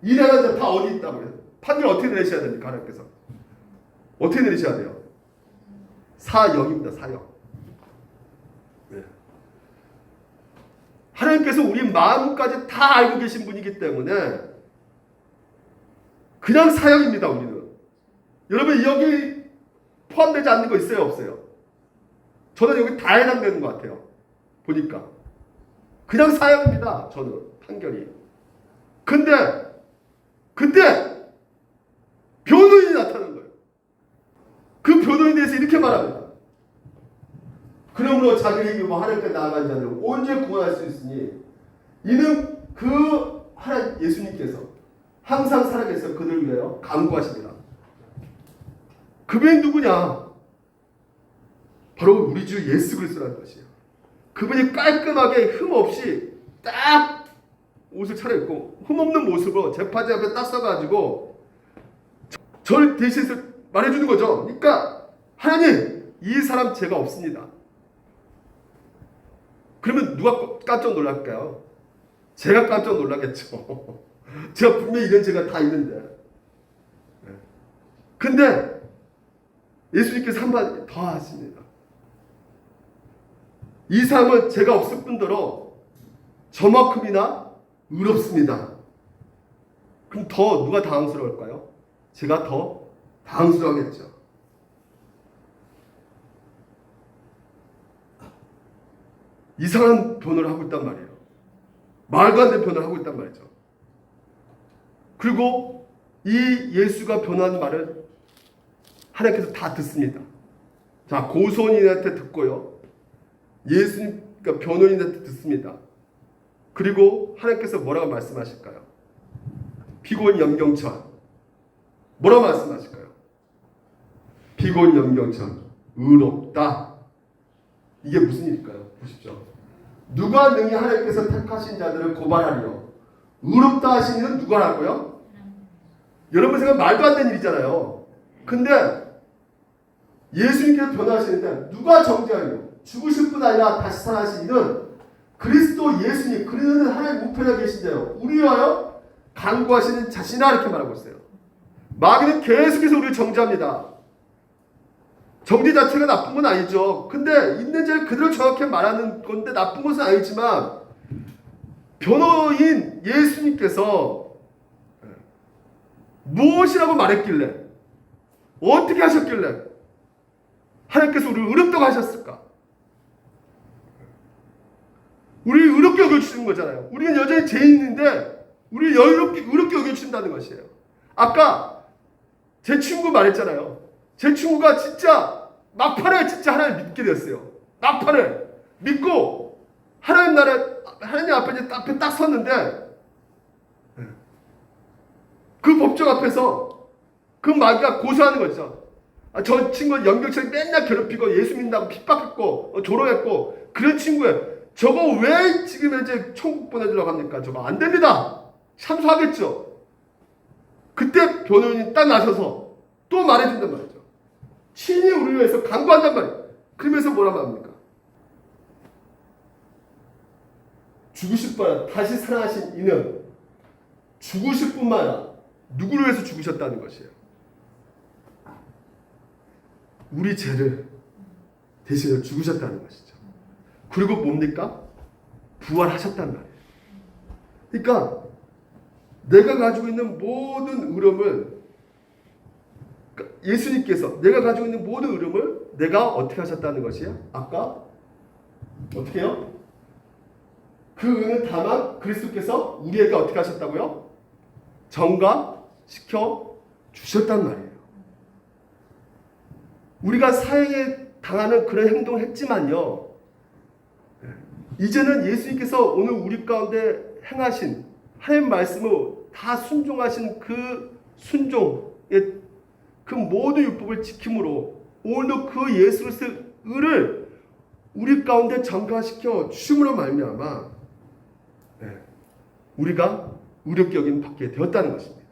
이래한 자 다 어디 있다고요? 판결 어떻게 내리셔야 됩니까? 하나님께서 어떻게 내리셔야 돼요? 사형입니다. 사형. 하나님께서 우리 마음까지 다 알고 계신 분이기 때문에 그냥 사형입니다. 우리는. 여러분 여기 포함되지 않는 거 있어요? 없어요? 저는 여기 다 해당되는 것 같아요. 보니까 그냥 사형입니다. 저는 판결이. 근데 그때 변호인이 나타나는 거예요. 그 변호인에 대해서 이렇게 말합니다. 그러므로 자기를 이기고 하나님께 나아간 자들은 온전히 구원할 수 있으니 이는 그 하나님 예수님께서 항상 살아계셔서 그들을 위하여 간구하십니다. 그분이 누구냐? 바로 우리 주 예수 그리스도라는 것이에요. 그분이 깔끔하게 흠없이 딱 옷을 차려입고 흠없는 모습으로 재판장 앞에 딱 서가지고 저를 대신해서 말해주는 거죠. 그러니까 하나님 이 사람 죄가 없습니다. 그러면 누가 깜짝 놀랄까요? 제가 깜짝 놀라겠죠. 제가 분명히 이런 죄가 다 있는데. 근데 예수님께서 한마디 더 하십니다. 이 사람은 죄가 없을 뿐더러 저만큼이나 의롭습니다. 그럼 더 누가 당황스러울까요? 제가 더 당황스러워하겠죠. 이상한 변호를 하고 있단 말이에요. 말도 안 되는 변호를 하고 있단 말이죠. 그리고 이 예수가 변호하는 말을 하나님께서 다 듣습니다. 자, 고소인한테 듣고요. 예수님, 그러니까 변호인한테 듣습니다. 그리고 하나님께서 뭐라고 말씀하실까요? 피고인 염경천 뭐라고 말씀하실까요? 피고인 염경천 의롭다. 이게 무슨 일일까요? 보십시오. 누가 능히 하나님께서 택하신 자들을 고발하리요? 의롭다 하신 이는 누가라고요? 여러분 생각 말도 안 되는 일이잖아요. 근데 예수님께서 변호하시는데 누가 정죄하리요? 죽으실 뿐 아니라 다시 살아나신 이는 그리스도 예수님 그는 하나님 우편에 계신 자요 우리 위하여 간구하시는 자신이라 이렇게 말하고 있어요. 마귀는 계속해서 우리를 정죄합니다. 정죄 자체가 나쁜 건 아니죠. 근데 있는 죄를 그대로 정확히 말하는 건데 나쁜 것은 아니지만 변호인 예수님께서 무엇이라고 말했길래 어떻게 하셨길래 하나님께서 우리를 의롭다고 하셨을까? 우리를 의롭게 여겨주시는 거잖아요. 우리는 여전히 죄인인데 우리를 의롭게 여겨주신다는 것이에요. 아까 제 친구 말했잖아요. 제 친구가 진짜 막판에 진짜 하나님을 믿게 됐어요. 막판에 믿고 하나님 앞에 딱 섰는데 그 법정 앞에서 그 마귀가 고소하는 거죠. 저 친구는 연경처럼 맨날 괴롭히고 예수 믿는다고 핍박했고 조롱했고 그런 친구예요. 저거 왜 지금 현재 천국 보내주려고 합니까? 저거 안 됩니다. 참소하겠죠. 그때 변호인이 딱 나서서 또 말해준단 말이죠. 친히 우리를 위해서 간구한단 말이에요. 그러면서 뭐라 말합니까? 죽으실 뻔 다시 살아나신 이는 죽으실 뿐만 아니라 누구를 위해서 죽으셨다는 것이에요. 우리 죄를 대신해 죽으셨다는 것이죠. 그리고 뭡니까? 부활하셨단 말이에요. 그러니까 내가 가지고 있는 모든 의로움을 예수님께서 내가 가지고 있는 모든 의로움을 내가 어떻게 하셨다는 것이에요? 아까 어떻게 해요? 그 의는 다만 그리스도께서 우리에게 어떻게 하셨다고요? 전가시켜 주셨단 말이에요. 우리가 사형에 당하는 그런 행동을 했지만요. 이제는 예수님께서 오늘 우리 가운데 행하신 하나님 말씀을 다 순종하신 그 순종의 그 모든 율법을 지킴으로 오늘도 그 예수 그리스도의 의를 우리 가운데 전가시켜 주심으로 말미암아 우리가 의롭게 여김 받게 되었다는 것입니다.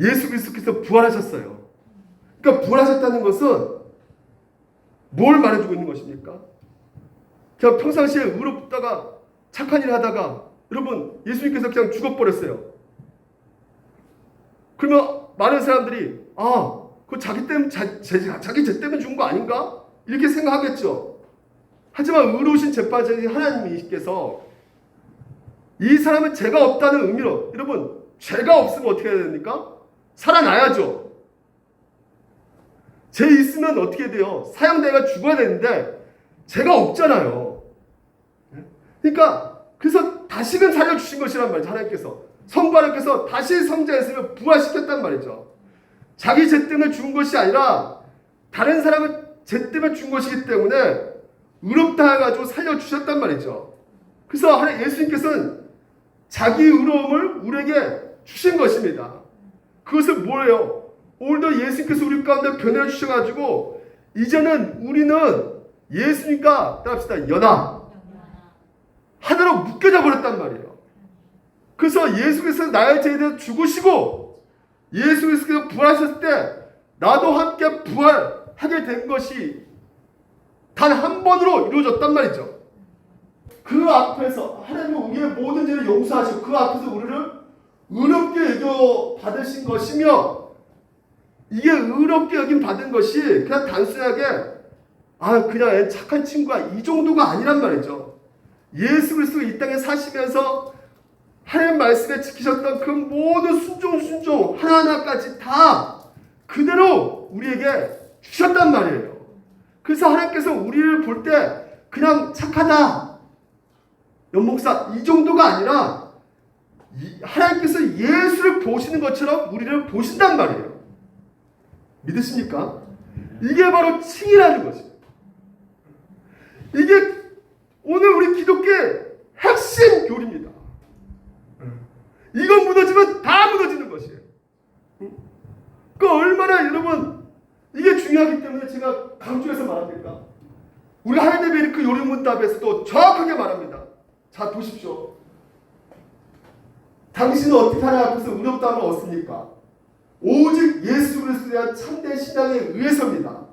예수 그리스도께서 부활하셨어요. 그러니까 부활하셨다는 것은 뭘 말해주고 있는 것입니까? 그냥 평상시에 의롭다가 착한 일 하다가 여러분 예수님께서 그냥 죽어버렸어요. 그러면 많은 사람들이 그 자기 죄 때문에 죽은 거 아닌가? 이렇게 생각하겠죠. 하지만 의로우신 재판장인 하나님께서 이 사람은 죄가 없다는 의미로 여러분 죄가 없으면 어떻게 해야 됩니까? 살아나야죠. 죄 있으면 어떻게 돼요? 사형대가 죽어야 되는데 죄가 없잖아요. 그러니까 그래서 다시금 살려주신 것이란 말이죠. 하나님께서 성부 하나님께서 다시 성자였으면 부활시켰단 말이죠. 자기 죄 때문에 죽은 것이 아니라 다른 사람의 죄 때문에 죽은 것이기 때문에 의롭다 해가지고 살려주셨단 말이죠. 그래서 예수님께서는 자기 의로움을 우리에게 주신 것입니다. 그것은 뭐예요? 오늘도 예수님께서 우리 가운데 변해 주셔가지고 이제는 우리는 예수님과 따라합시다. 하나로 묶여져 버렸단 말이에요. 그래서 예수께서 나의 죄에 대해서 죽으시고 예수께서 부활하셨을 때 나도 함께 부활하게 된 것이 단 한 번으로 이루어졌단 말이죠. 그 앞에서 하나님은 우리의 모든 죄를 용서하시고 그 앞에서 우리를 의롭게 여겨 받으신 것이며 이게 의롭게 여김 받은 것이 그냥 단순하게 그냥 착한 친구가 이 정도가 아니란 말이죠. 예수 그리스도 이 땅에 사시면서 하나님 말씀에 지키셨던 그 모든 순종 하나하나까지 다 그대로 우리에게 주셨단 말이에요. 그래서 하나님께서 우리를 볼 때 그냥 착하다 연목사 이 정도가 아니라 하나님께서 예수를 보시는 것처럼 우리를 보신단 말이에요. 믿으십니까? 이게 바로 칭이라는 것이에요. 이게 오늘 우리 기독교의 핵심 교리입니다. 이건 무너지면 다 무너지는 것이에요. 그 얼마나 여러분 이게 중요하기 때문에 제가 강조해서 말합니까? 우리 하이데베르크 그 요리문답에서도 정확하게 말합니다. 자 보십시오. 당신은 어떻게 하나님 앞에서 의롭다함을 얻습니까? 오직 예수 그리스도에 대한 참된 신앙에 의해서입니다.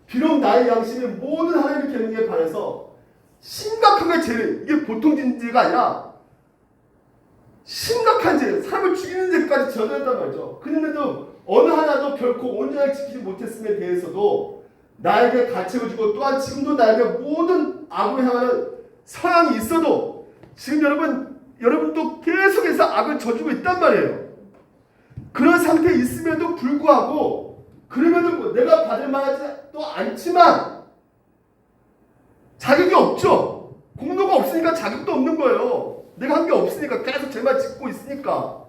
비록 나의 양심이 모든 하나님의 계명에 반해서 악의 죄, 이게 보통 죄가 아니라 심각한 죄, 사람을 죽이는 죄까지 저질렀단 말이죠. 그런데도 어느 하나도 결코 온전하게 지키지 못했음에 대해서도 나에게 가책을 주고 또한 지금도 나에게 모든 악을 향하는 성향이 있어도 지금 여러분도 계속해서 악을 저주고 있단 말이에요. 그런 상태에 있음에도 불구하고 그럼에도 내가 받을 만하지도 않지만 자격이 없죠. 공로가 없으니까 자격도 없는 거예요. 내가 한 게 없으니까 계속 죄만 짓고 있으니까.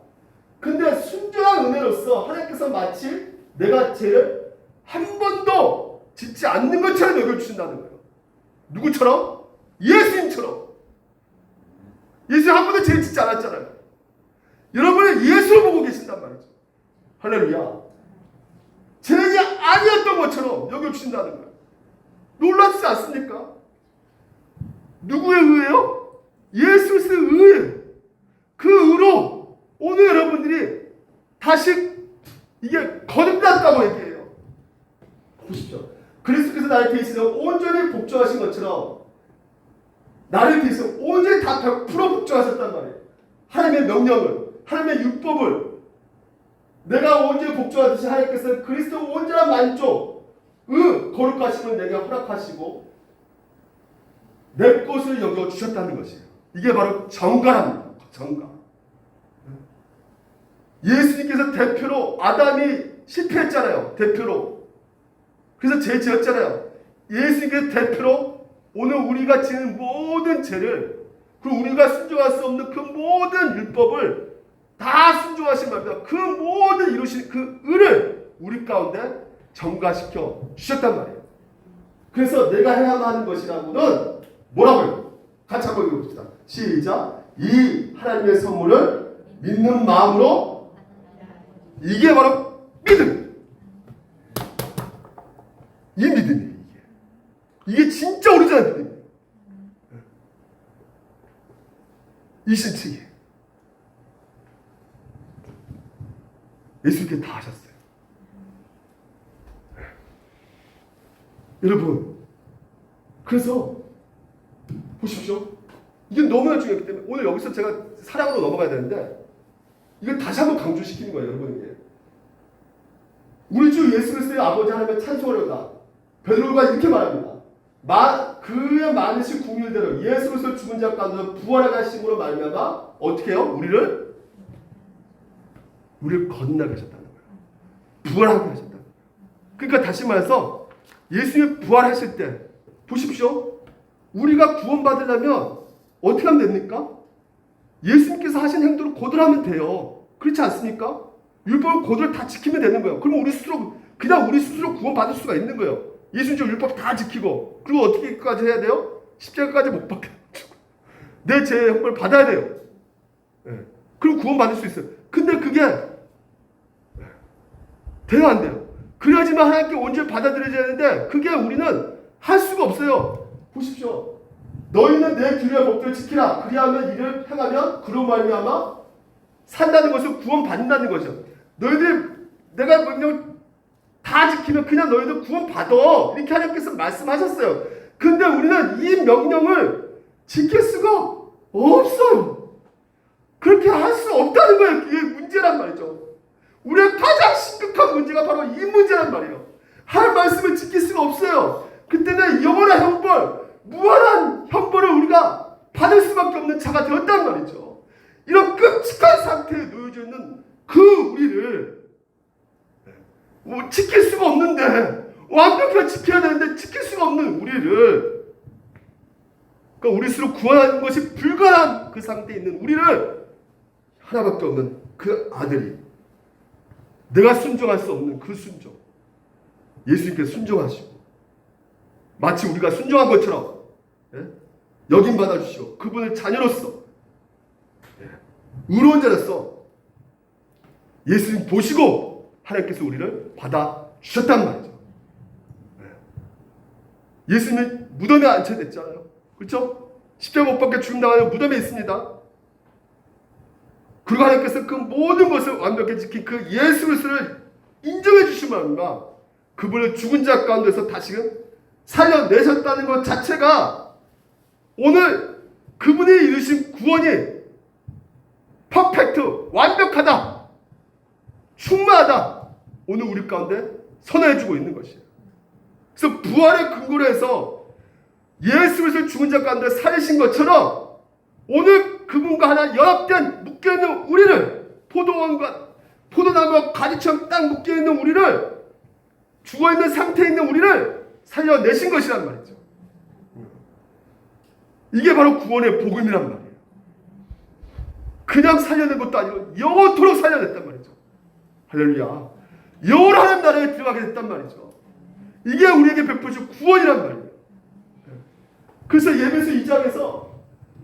근데 순전한 은혜로서 하나님께서 마치 내가 죄를 한 번도 짓지 않는 것처럼 여겨주신다는 거예요. 누구처럼? 예수님처럼. 예수님 한 번도 죄를 짓지 않았잖아요. 여러분은 예수를 보고 계신단 말이죠. 할렐루야. 죄인이 아니었던 것처럼 여겨주신다는 거예요. 놀랍지 않습니까? 누구의 의예요? 예수 그리스도의 의예요. 그 의로 오늘 여러분들이 다시 이게 거듭났다고 얘기해요. 보십시오. 그리스도께서 나를 대신해 온전히 복종하신 것처럼 나를 대신해 온전히 다 100% 복종하셨단 말이에요. 하나님의 명령을, 하나님의 율법을 내가 온전히 복종하듯이 하나님께서 그리스도 온전한 만족, 거룩하심을 내게 허락하시고 내 것을 여겨주셨다는 것이에요. 이게 바로 정갈합니다. 정갈. 예수님께서 대표로 아담이 실패했잖아요. 대표로. 그래서 죄 지었잖아요. 예수님께서 대표로 오늘 우리가 지은 모든 죄를 그리고 우리가 순종할 수 없는 그 모든 율법을 다 순종하신 말입니다. 그 모든 이루신 그 의를 우리 가운데 정가시켜 주셨단 말이에요. 그래서 내가 해야만 하는 것이라고는 뭐라고요? 같이 한번 읽어봅시다. 시작. 이 하나님의 선물을 믿는 마음으로, 이게 바로 믿음. 이 믿음이에요. 이게 진짜 오리지널 믿음이에요. 이 신칙이에요. 예수님께 다 하셨어요. 여러분, 그래서 보십시오. 이게 너무나 중요하기 때문에 오늘 여기서 제가 사랑으로 넘어가야 되는데 이걸 다시 한번 강조시키는 거예요. 여러분에게. 우리 주 예수 그리스도의 아버지 하나님의 찬송하려다 베드로가 이렇게 말합니다. 그의 많으신 궁율대로 예수 그리스도 죽은 자 가운데서 부활하게 하심으로 말미암아 어떻게 해요? 우리를 거듭나게 하셨다는 거예요. 부활하게 하셨다는 거예요. 그러니까 다시 말해서 예수님이 부활하실 때 보십시오. 우리가 구원받으려면 어떻게 하면 됩니까? 예수님께서 하신 행동을 그대로 하면 돼요. 그렇지 않습니까? 율법을 그대로 다 지키면 되는 거예요. 그럼 우리 스스로 구원받을 수가 있는 거예요. 예수님 율법 다 지키고 그리고 어떻게까지 해야 돼요? 십자가까지 못 박혀 내 죄의 형벌을 받아야 돼요. 네. 그리고 구원받을 수 있어요. 근데 그게 돼요 안 돼요? 그래야지만 하나님께 온전히 받아들여져야 되는데 그게 우리는 할 수가 없어요. 보십시오. 너희는 내 규례와 법도를 지키라. 그리하면 이를 행하면 그로 말미암아 산다는 것을 구원받는다는 거죠. 너희들 내가 명령 다 지키면 그냥 너희들 구원받아. 이렇게 하나님께서 말씀하셨어요. 근데 우리는 이 명령을 지킬 수가 없어요. 그렇게 할 수 없다는 거예요. 그게 문제란 말이죠. 우리의 가장 심각한 문제가 바로 이 문제란 말이에요. 할 말씀을 지킬 수가 없어요. 그때는 영원한 형벌, 무한한 형벌을 우리가 받을 수밖에 없는 자가 되었단 말이죠. 이런 끔찍한 상태에 놓여져 있는 그 우리를 지킬 수가 없는데 완벽하게 지켜야 되는데 지킬 수가 없는 우리를 그러니까 우리 스스로 구원하는 것이 불가능한 그 상태에 있는 우리를 하나밖에 없는 그 아들이 내가 순종할 수 없는 그 순종 예수님께 순종하시고 마치 우리가 순종한 것처럼 여김 받아주시고 그분을 자녀로서 의로운 자로서 예수님 보시고 하나님께서 우리를 받아주셨단 말이죠. 예수님이 무덤에 안쳐냈잖아요. 그렇죠? 십자가 못 박혀 죽음당하여 무덤에 있습니다. 그리고 하나님께서 그 모든 것을 완벽히 지킨 그 예수 그리스도를 인정해 주시면 그분을 죽은 자 가운데서 다시금 살려내셨다는 것 자체가 오늘 그분이 이루신 구원이 퍼펙트, 완벽하다, 충만하다, 오늘 우리 가운데 선언해주고 있는 것이에요. 그래서 부활의 근거로 해서 예수 그리스도 죽은 자 가운데 살리신 것처럼 오늘 그분과 하나 연합된 묶여있는 우리를, 포도나무와 가지처럼 딱 묶여있는 우리를, 죽어있는 상태에 있는 우리를 살려내신 것이란 말이죠. 이게 바로 구원의 복음이란 말이에요. 그냥 살려낸 것도 아니고 영원토록 살려냈단 말이죠. 할렐루야. 영원한 나라에 들어가게 됐단 말이죠. 이게 우리에게 베푸신 구원이란 말이에요. 그래서 예배서 2장에서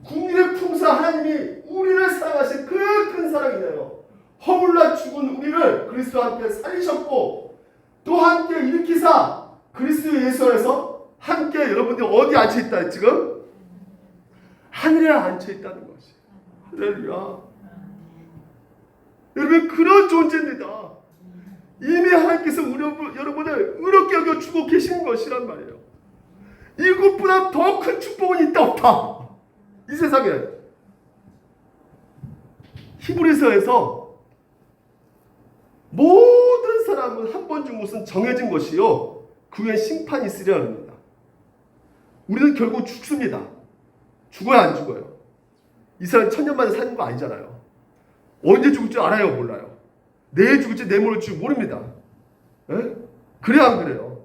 국민의 품사 하나님이 우리를 사랑하신 그 큰 사랑이네요. 허물나 죽은 우리를 그리스도와 함께 살리셨고 또 함께 일으키사 그리스도 예수 안에서 함께 여러분들이 어디 앉혀있다 지금? 하늘에 앉혀있다는 것이. 할렐루야. 여러분 그런 존재입니다. 이미 하나님께서 여러분을 의롭게 여겨주고 계신 것이란 말이에요. 이것보다 더 큰 축복은 있다 없다. 이 세상에. 히브리서에서 모든 사람은 한 번 죽은 것은 정해진 것이요 그 후에 심판이 있으리라 합니다. 우리는 결국 죽습니다. 죽어야 안 죽어요. 이 사람 천년 만에 사는 거 아니잖아요. 언제 죽을 줄 알아요? 몰라요. 내일 죽을지 내일 모를지 모릅니다. 에? 그래야 안 그래요?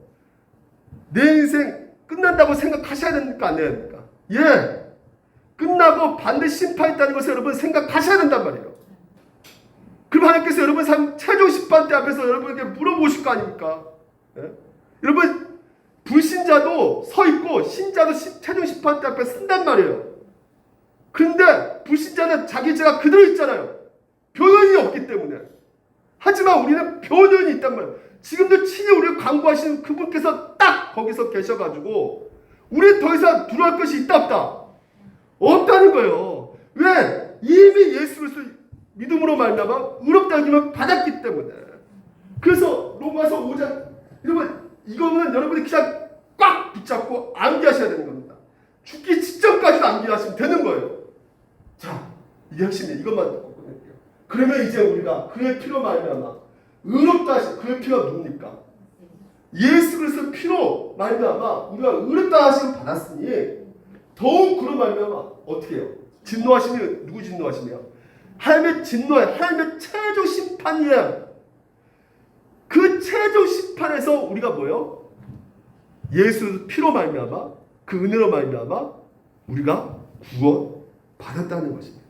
내 인생 끝난다고 생각하셔야 됩니까? 안 해야 됩니까? 예! 끝나고 반드시 심판이 있다는 것을 여러분 생각하셔야 된단 말이에요. 그럼 하나님께서 여러분 삶 최종 심판대 앞에서 여러분에게 물어보실 거 아닙니까? 예? 여러분 불신자도 서 있고 신자도 최종 심판대 앞에 쓴단 말이에요. 그런데 불신자는 자기 죄가 그대로 있잖아요. 변론이 없기 때문에. 하지만 우리는 변론이 있단 말이에요. 지금도 친히 우리를 광고하시는 그분께서 딱 거기서 계셔가지고 우리 더 이상 두려울 것이 있다 없다? 없다는 거예요. 왜? 이미 예수 그리스도 믿음으로 말미암아 의롭다 하기만 받았기 때문에. 그래서 로마서 5장 여러분 이거는 여러분이 그냥 꽉 붙잡고 암기하셔야 되는 겁니다. 죽기 직전까지도 암기하시면 되는 거예요. 자, 이게 핵심이에요. 이것만 듣고 끝낼게요. 그러면 이제 우리가 그의 피로 말미암아 의롭다 하신 그의 피가 뭡니까? 예수 그리스도 피로 말미암아 우리가 의롭다 하심을 받았으니 더욱 그로 말미암아 어떻게 해요? 진노하시면 누구 진노하시며? 하나님의 진노에 하나님의 최종 심판이에요. 그 최종 심판에서 우리가 뭐예요? 예수 피로 말미암아 그 은혜로 말미암아 우리가 구원 받았다는 것입니다.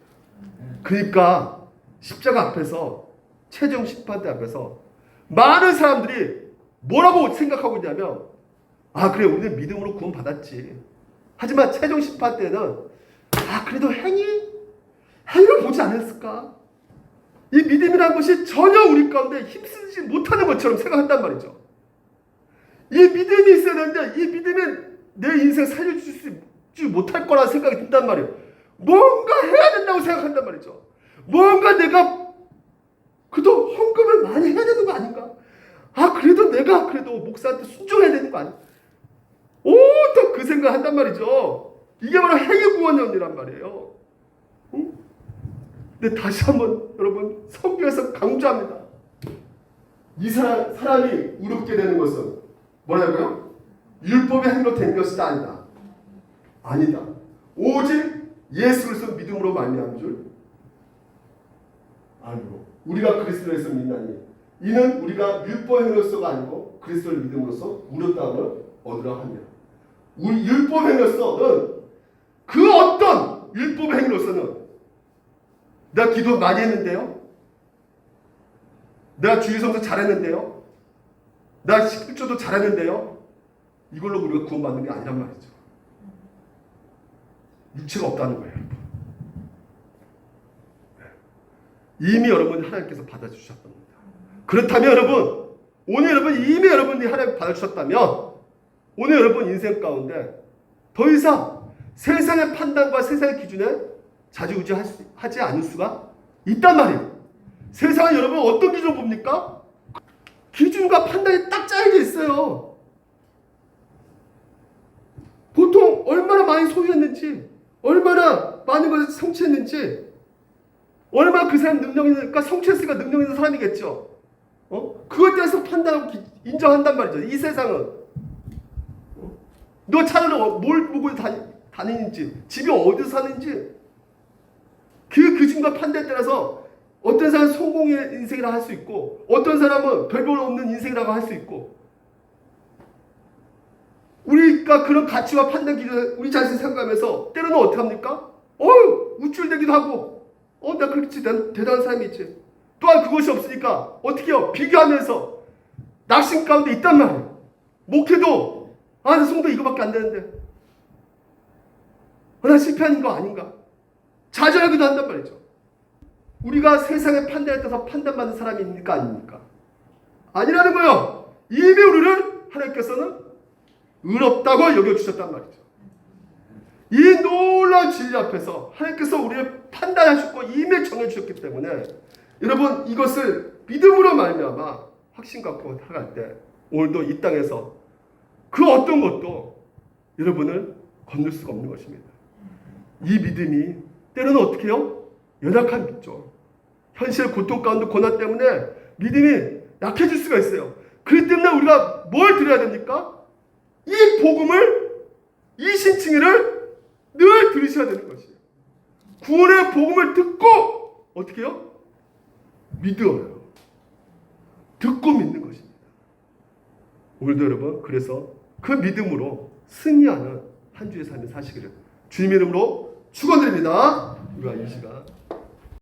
그러니까 십자가 앞에서 최종 심판대 앞에서 많은 사람들이 뭐라고 생각하고 있냐면 아 그래 우리는 믿음으로 구원 받았지. 하지만 최종 심판 때는 아 그래도 행위를 보지 않았을까? 이 믿음이라는 것이 전혀 우리 가운데 힘쓰지 못하는 것처럼 생각한단 말이죠. 이 믿음이 있어야 되는데 이 믿음이 내 인생 살려주지 못할 거라는 생각이 든단 말이에요. 뭔가 해야 된다고 생각한단 말이죠. 뭔가 내가 그래도 헌금을 많이 해야 되는 거 아닌가? 아 그래도 내가 그래도 목사한테 순종해야 되는 거 아닌가? 또 그 생각 한단 말이죠. 이게 바로 행위 구원론이란 말이에요. 응? 근데 다시 한번 여러분 성경에서 강조합니다. 이 사람이 의롭게 되는 것은 뭐라고요? 율법의 행위로 된 것이 아니다. 아니다. 오직 예수 그리스도 믿음으로 말미암은 줄 알고 우리가 그리스도에서 믿나니 이는 우리가 율법 행위로서가 아니고 그리스도를 믿음으로써 의롭다함을 얻으려 하며 우리 율법 행위로서는 그 어떤 율법 행위로서는 내가 기도 많이 했는데요. 내가 주일성수 잘했는데요. 내가 10조도 잘했는데요. 이걸로 우리가 구원받는 게 아니란 말이죠. 육체가 없다는 거예요. 이미 여러분이 하나님께서 받아주셨답니다. 그렇다면 여러분 오늘 이미 여러분이 하나님 받아주셨다면 오늘 여러분 인생 가운데 더 이상 세상의 판단과 세상의 기준에 좌지우지하지 않을 수가 있단 말이에요. 세상은 여러분 어떤 기준을 봅니까? 기준과 판단이 딱 짜여져 있어요. 보통 얼마나 많이 소유했는지 얼마나 많은 것을 성취했는지, 얼마나 그 사람 능력 있는, 그러니까 성취했으니까 능력 있는 사람이겠죠. 그것에 대해서 판단하고 인정한단 말이죠. 이 세상은. 너 차를 뭘 보고 다니는지, 집이 어디서 사는지, 그 기준과 판단에 따라서 어떤 사람은 성공의 인생이라고 할 수 있고, 어떤 사람은 별볼 없는 인생이라고 할 수 있고, 우리가 그런 가치와 판단 기준을 우리 자신 생각하면서 때로는 어떻게 합니까? 우쭐대기도 하고, 나 그렇지 대단한 사람이지. 또한 그것이 없으니까 어떻게 해요? 비교하면서 낙심 가운데 있단 말이에요. 목회도 나 성도 이거밖에 안 되는데, 나 실패한 거 아닌가? 좌절하기도 한단 말이죠. 우리가 세상의 판단에 따라서 판단받는 사람입니까? 아닙니까? 아니라는 거예요. 이미 우리를 하나님께서는 의롭다고 여겨주셨단 말이죠. 이 놀라운 진리 앞에서 하나님께서 우리를 판단하셨고 이미 정해주셨기 때문에, 여러분 이것을 믿음으로 말미암아 확신 갖고 살아갈 때 오늘도 이 땅에서 그 어떤 것도 여러분을 건들 수가 없는 것입니다. 이 믿음이 때로는 어떻게 해요? 연약한 믿죠. 현실의 고통 가운데 고난 때문에 믿음이 약해질 수가 있어요. 그렇기 때문에 우리가 뭘 드려야 됩니까? 이 복음을, 이 신칭의를 늘 들으셔야 되는 것이에요. 구원의 복음을 듣고 어떻게 해요? 믿어요. 듣고 믿는 것입니다. 오늘도 여러분 그래서 그 믿음으로 승리하는 한 주의 삶을 사시기를 주님의 이름으로 축원드립니다. 우리가 이 시간